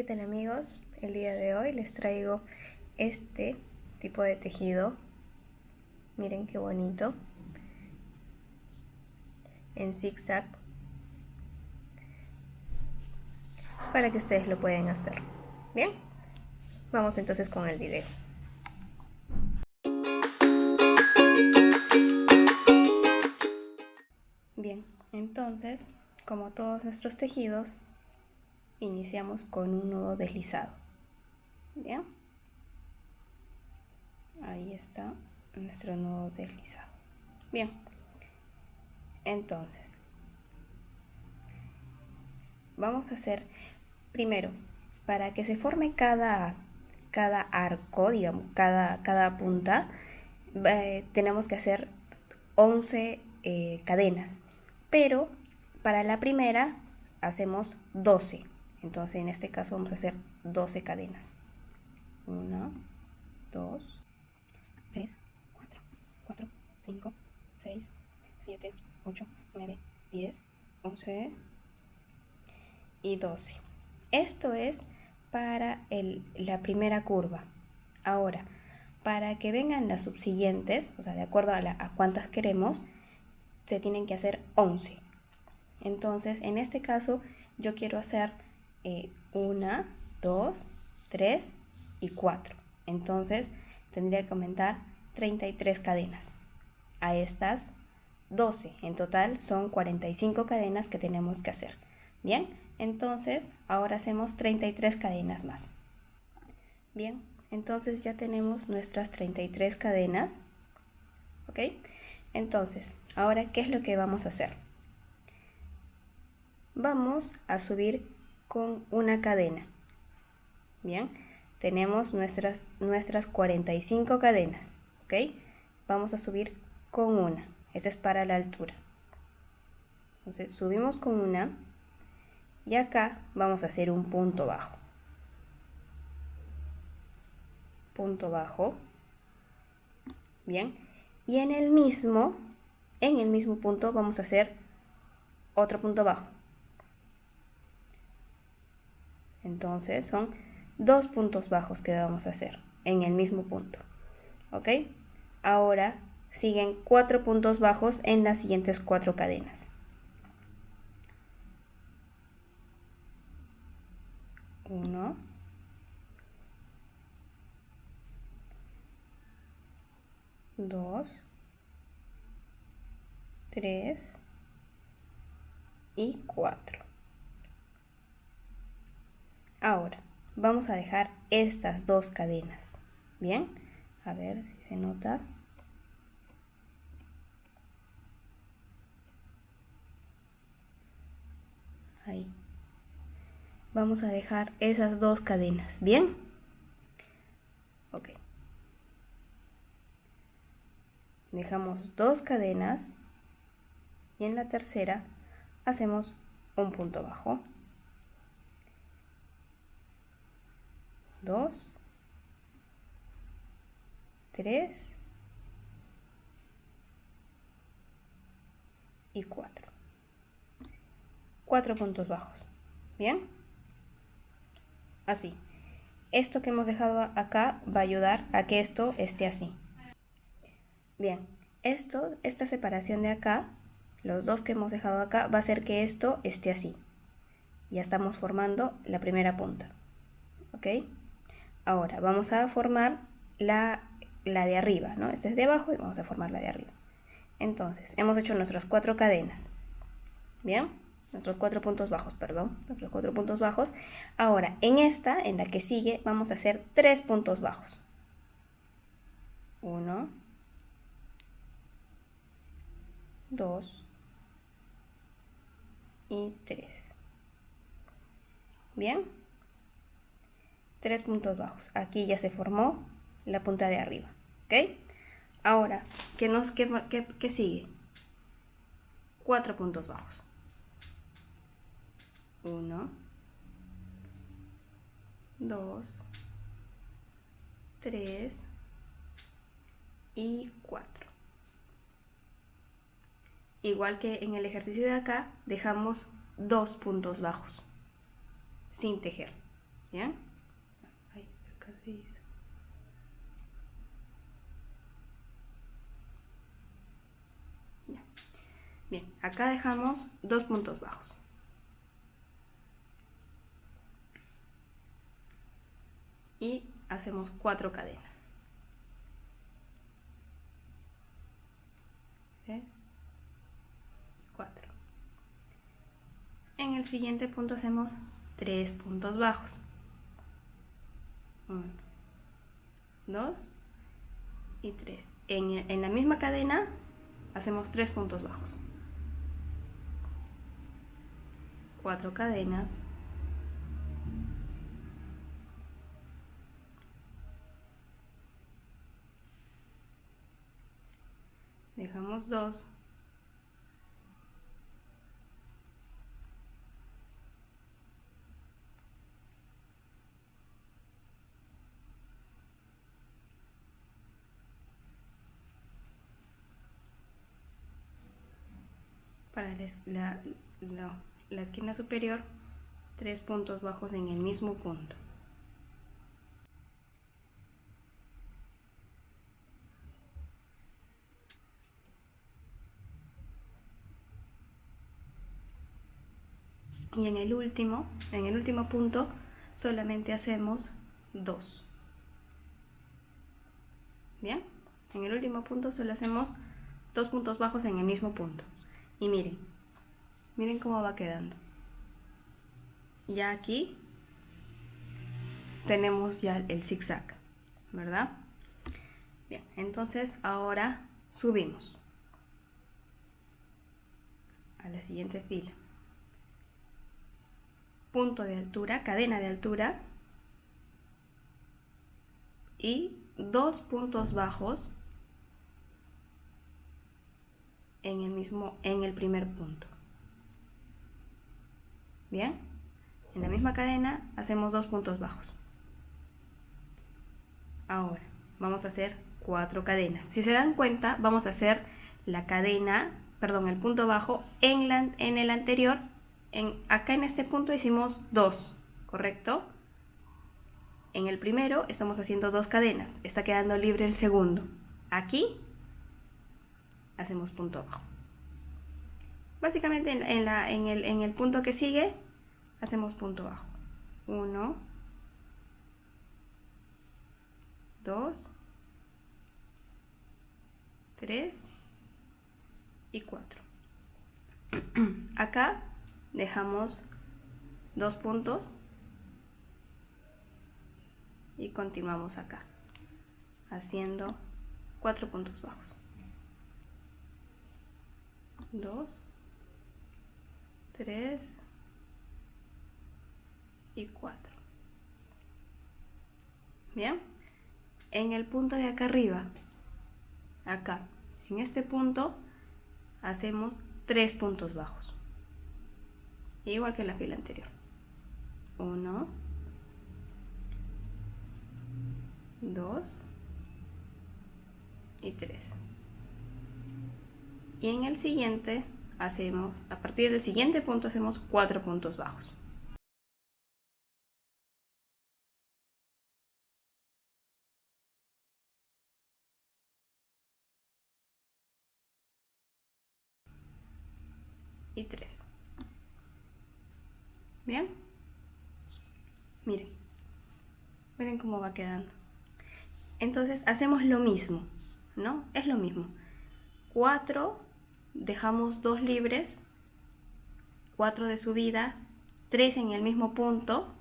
¿Qué tal amigos? El día de hoy les traigo este tipo de tejido. Miren qué bonito. En zigzag. Para que ustedes lo puedan hacer. Bien, vamos entonces con el video. Bien, entonces, como todos nuestros tejidos, iniciamos con un nudo deslizado. Bien, ahí está nuestro nudo deslizado. Bien, entonces vamos a hacer primero, para que se forme cada arco, digamos, cada punta, tenemos que hacer 11 cadenas, pero para la primera hacemos 12. Entonces en este caso vamos a hacer 12 cadenas. 1, 2, 3, 4, 5, 6, 7, 8, 9, 10, 11 y 12. Esto es para la primera curva. Ahora, para que vengan las subsiguientes, o sea, de acuerdo a cuántas queremos, se tienen que hacer 11. Entonces, en este caso, yo quiero hacer 1, 2, 3 y 4. Entonces, tendría que aumentar 33 cadenas. A estas 12. En total son 45 cadenas que tenemos que hacer. Bien, entonces ahora hacemos 33 cadenas más. Bien, entonces ya tenemos nuestras 33 cadenas. ¿Ok? Entonces, ahora, ¿qué es lo que vamos a hacer? Vamos a subir con una cadena. Bien, tenemos nuestras 45 cadenas. ¿Ok? Vamos a subir con una. Esta es para la altura. Entonces subimos con una y acá vamos a hacer un punto bajo. Punto bajo. Bien. Y en el mismo punto vamos a hacer otro punto bajo. Entonces son 2 puntos bajos que vamos a hacer en el mismo punto. ¿Ok? Ahora siguen 4 puntos bajos en las siguientes 4 cadenas. 1, 2, 3 y 4. Ahora vamos a dejar estas 2 cadenas. Bien, a ver si se nota. Ahí. Vamos a dejar esas 2 cadenas. Bien. Ok. Dejamos 2 cadenas y en la tercera hacemos un punto bajo. 2, 3 y 4. 4 puntos bajos. Bien. Así. Esto que hemos dejado acá va a ayudar a que esto esté así. Bien. Esta separación de acá, los 2 que hemos dejado acá, va a hacer que esto esté así. Ya estamos formando la primera punta. ¿Ok? Ahora vamos a formar la de arriba, ¿no? Esta es de abajo y vamos a formar la de arriba. Entonces, hemos hecho nuestras 4 cadenas. Bien, nuestros 4 puntos bajos, perdón, nuestros 4 puntos bajos. Ahora, en la que sigue, vamos a hacer 3 puntos bajos. 1, 2 y 3. Bien, 3 puntos bajos. Aquí ya se formó la punta de arriba. ¿Ok? Ahora, ¿qué sigue? 4 puntos bajos. 1, 2, 3 y 4. Igual que en el ejercicio de acá, dejamos 2 puntos bajos sin tejer. ¿Bien? Ay, acá se hizo. Ya. Bien, acá dejamos 2 puntos bajos. Y hacemos 4 cadenas. ¿Ves? 4. En el siguiente punto hacemos 3 puntos bajos. 1, 2 y 3. En la misma cadena hacemos 3 puntos bajos. 4 cadenas. Dejamos 2. Para la esquina superior, 3 puntos bajos en el mismo punto. Y en el último punto solamente hacemos 2. Bien, en el último punto solo hacemos 2 puntos bajos en el mismo punto. Y miren cómo va quedando. Ya aquí tenemos ya el zigzag, ¿verdad? Bien, entonces ahora subimos a la siguiente fila. Punto de altura, cadena de altura y 2 puntos bajos en el primer punto. Bien, en la misma cadena hacemos 2 puntos bajos. Ahora vamos a hacer 4 cadenas. Si se dan cuenta, vamos a hacer la cadena, perdón, el punto bajo en el anterior. Acá en este punto hicimos 2, ¿correcto? En el primero estamos haciendo 2 cadenas, está quedando libre el segundo. Aquí hacemos punto bajo. Básicamente en el punto que sigue hacemos punto bajo. 1, 2, 3 y 4. Acá dejamos 2 puntos y continuamos acá haciendo 4 puntos bajos. 2, 3 y 4. Bien, en el punto de acá arriba, acá, en este punto hacemos 3 puntos bajos, igual que en la fila anterior. 1, 2 y 3. Y en el siguiente hacemos, a partir del siguiente punto hacemos 4 puntos bajos. Y 3. Bien, miren cómo va quedando. Entonces hacemos lo mismo, ¿no? Es lo mismo. 4, dejamos 2 libres, 4 de subida, 3 en el mismo punto,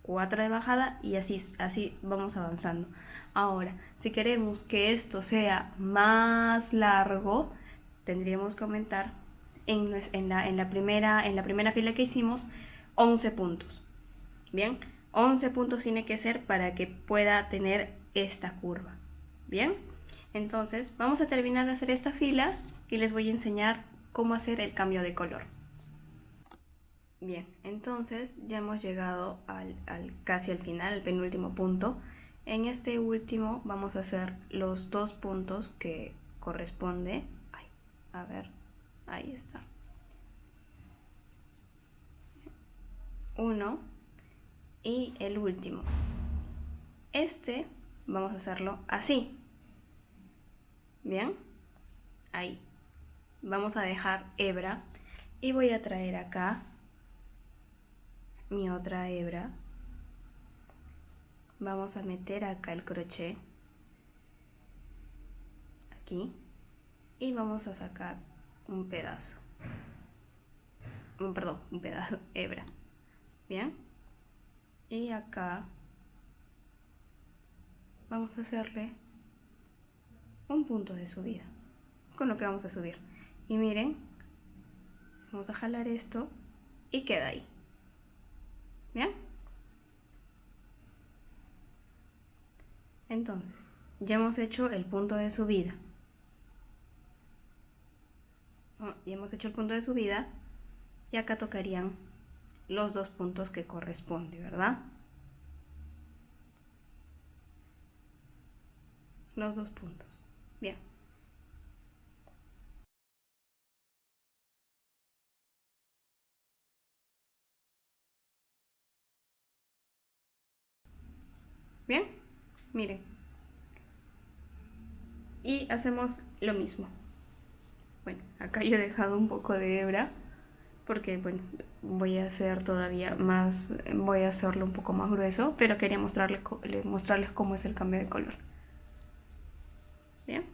4 de bajada y así vamos avanzando. Ahora, si queremos que esto sea más largo, tendríamos que aumentar en la primera fila que hicimos 11 puntos. Bien, 11 puntos tiene que ser para que pueda tener esta curva. Bien, entonces vamos a terminar de hacer esta fila y les voy a enseñar cómo hacer el cambio de color. Bien, entonces ya hemos llegado casi al final, al penúltimo punto. En este último vamos a hacer los 2 puntos que corresponde. A ver, ahí está. 1 Y el último. Este vamos a hacerlo así. ¿Bien? Ahí. Vamos a dejar hebra y voy a traer acá mi otra hebra. Vamos a meter acá el crochet. Aquí. Y vamos a sacar un pedazo. Perdón, un pedazo, hebra. ¿Bien? Y acá vamos a hacerle un punto de subida con lo que vamos a subir. Y miren, vamos a jalar esto y queda ahí. ¿Bien? Entonces, ya hemos hecho el punto de subida. Ya hemos hecho el punto de subida y acá tocarían los dos puntos que corresponde, ¿verdad? Los dos puntos. Bien. Bien, miren. Y hacemos lo mismo. Bueno, acá yo he dejado un poco de hebra porque, bueno, voy a hacer todavía más, voy a hacerlo un poco más grueso, pero quería mostrarles cómo es el cambio de color. Bien.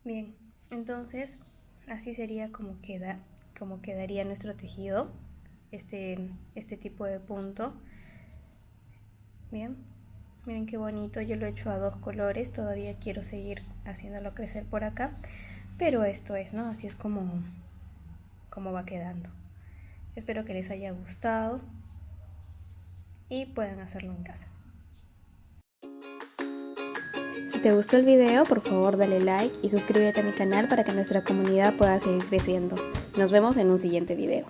Bien, entonces así sería como quedaría nuestro tejido, este tipo de punto. Bien, miren qué bonito, yo lo he hecho a dos colores, todavía quiero seguir haciéndolo crecer por acá, pero esto es, ¿no? Así es como va quedando. Espero que les haya gustado y puedan hacerlo en casa. Si te gustó el video, por favor dale like y suscríbete a mi canal para que nuestra comunidad pueda seguir creciendo. Nos vemos en un siguiente video.